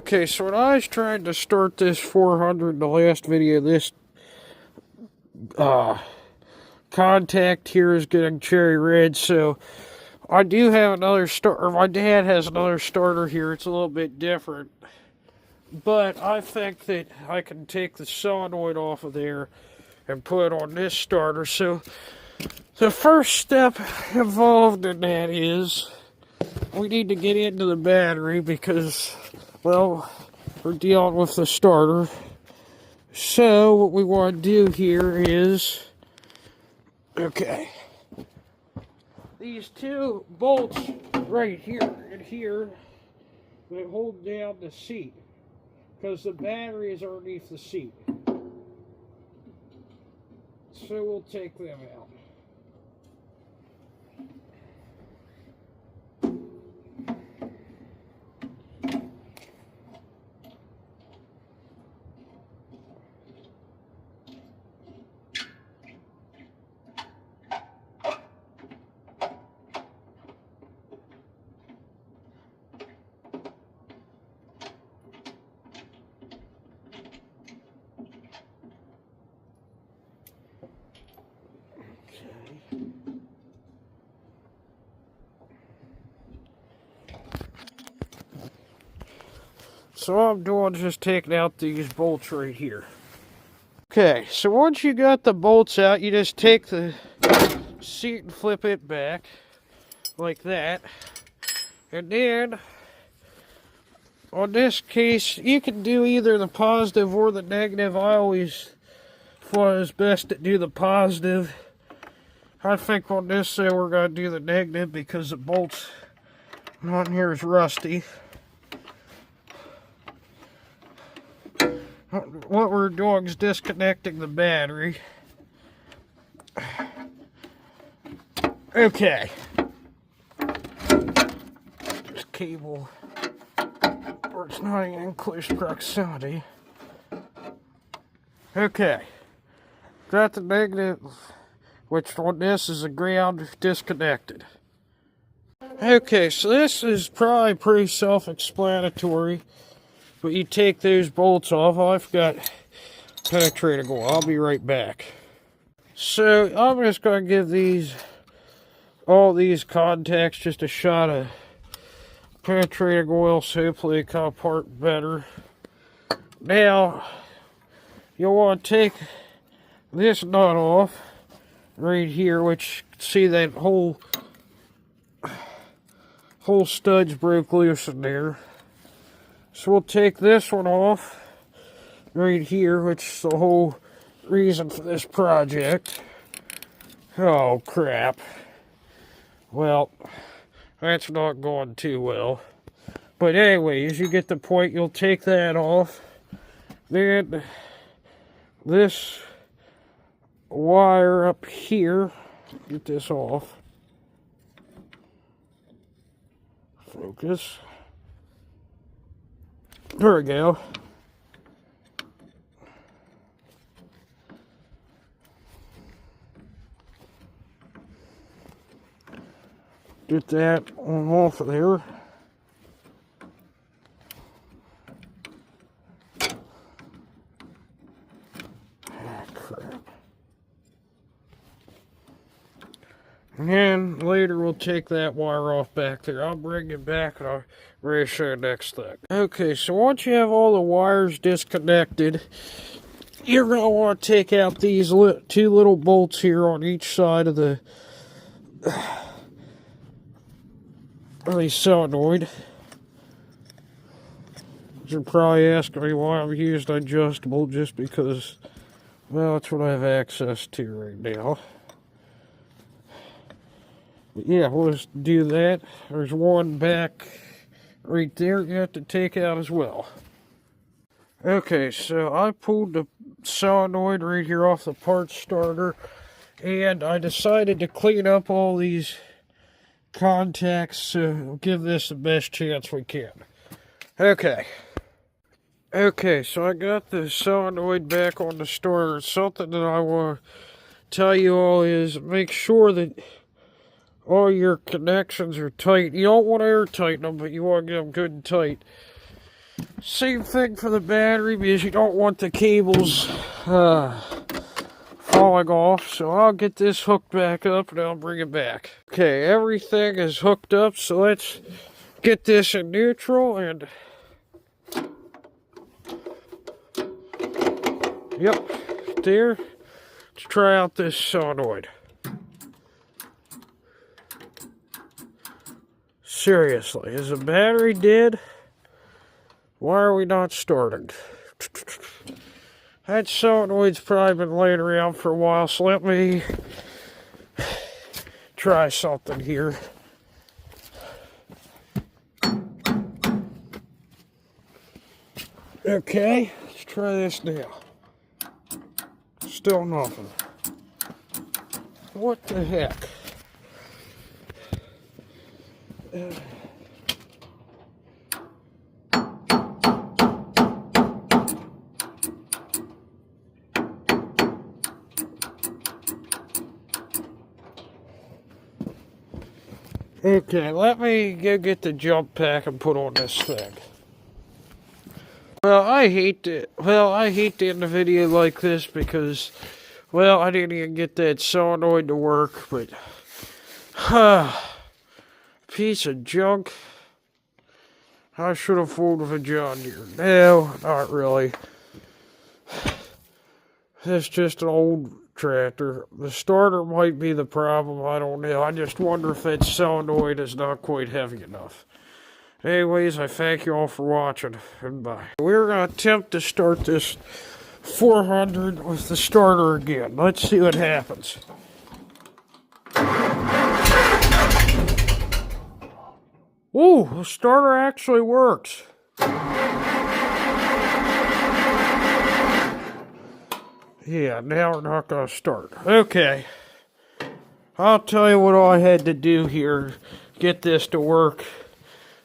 Okay, so when I was trying to start this 400 in the last video, this contact here is getting cherry red, so I do have another starter. My dad has another starter here. It's a little bit different, but I think that I can take the solenoid off of there and put it on this starter. So the first step involved in that is we need to get into the battery because, well, we're dealing with the starter. So what we want to do here is, okay, these two bolts right here and here that hold down the seat, because the battery is underneath the seat. So we'll take them out. So all I'm doing is just taking out these bolts right here. Okay, so once you got the bolts out, you just take the seat and flip it back like that. And then, on this case, you can do either the positive or the negative. I always thought it was best to do the positive. I think on this side we're going to do the negative because the bolts on here is rusty. What we're doing is disconnecting the battery. Okay. This cable works not in close proximity. Okay. Got the negative, which on this is a ground, disconnected. Okay, so this is probably pretty self-explanatory. But you take those bolts off. Oh, I forgot penetrating oil. I'll be right back. So I'm just going to give all these contacts just a shot of penetrating oil so hopefully they come apart better. Now, you'll want to take this nut off right here, which see that whole stud's broke loose in there. So we'll take this one off right here, which is the whole reason for this project. Oh, crap. Well, that's not going too well. But anyway, as you get the point, you'll take that off. Then this wire up here, get this off. Focus. There we go. Get that on off of there. Ah, crap. And then later we'll take that wire off back there. I'll bring it back and I'll ready to show you next thing. Okay, so once you have all the wires disconnected, you're going to want to take out these two little bolts here on each side of the solenoid. You're probably asking me why I'm using adjustable, just because, well, that's what I have access to right now. But yeah, we'll just do that. There's one back right there you have to take out as well. Okay, so I pulled the solenoid right here off the parts starter, and I decided to clean up all these contacts to give this the best chance we can. Okay, so I got the solenoid back on the starter. Something that I want to tell you all is make sure that all your connections are tight. You don't want to air tighten them, but you want to get them good and tight. Same thing for the battery, because you don't want the cables falling off. So I'll get this hooked back up and I'll bring it back. Okay, everything is hooked up, so let's get this in neutral and... Yep, there. Let's try out this solenoid. Seriously, is the battery dead? Why are we not starting? That solenoid's probably been laying around for a while, so let me try something here. Okay, let's try this now. Still nothing. What the heck? Okay, let me go get the jump pack and put on this thing. Well, I hate to end the video like this because, well, I didn't even get that solenoid to work, but, piece of junk. I should have fooled with a John Deere. No, not really. It's just an old tractor. The starter might be the problem, I don't know. I just wonder if that solenoid is not quite heavy enough. Anyways, I thank you all for watching, and bye. We're going to attempt to start this 400 with the starter again. Let's see what happens. Ooh, the starter actually works. Yeah, now we're not going to start. Okay. I'll tell you what I had to do here to get this to work.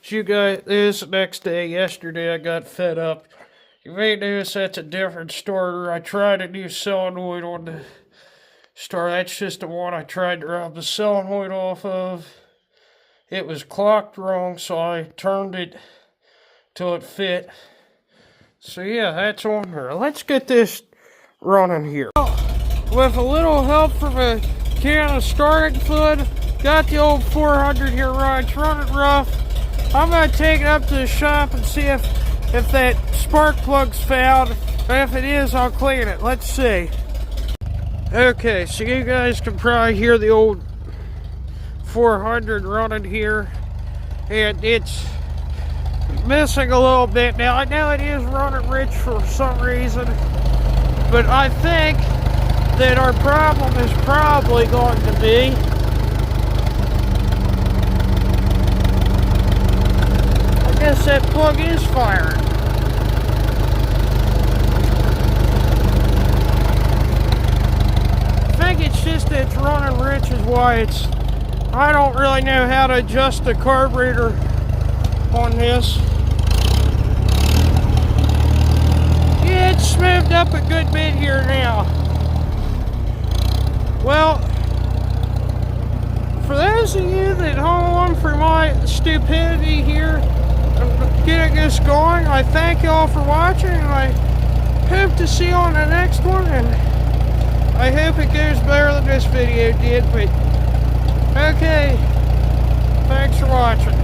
You guys, this next day, yesterday, I got fed up. You may notice that's a different starter. I tried a new solenoid on the starter. That's just the one I tried to rob the solenoid off of. It was clocked wrong, so I turned it till it fit. So yeah, that's on her. Let's get this running here. With a little help from a can of starting fluid, got the old 400 here running. It's running rough. I'm going to take it up to the shop and see if that spark plug's found. And if it is, I'll clean it. Let's see. Okay, so you guys can probably hear the old 400 running here. And it's missing a little bit now. I know it is running rich for some reason. But I think that our problem is probably going to be... I guess that plug is firing. I think it's just that it's running rich is why it's... I don't really know how to adjust the carburetor on this. Yeah, it's smoothed up a good bit here now. Well, for those of you that hold on for my stupidity here, getting this going, I thank you all for watching, and I hope to see you on the next one, and I hope it goes better than this video did, but okay, thanks for watching.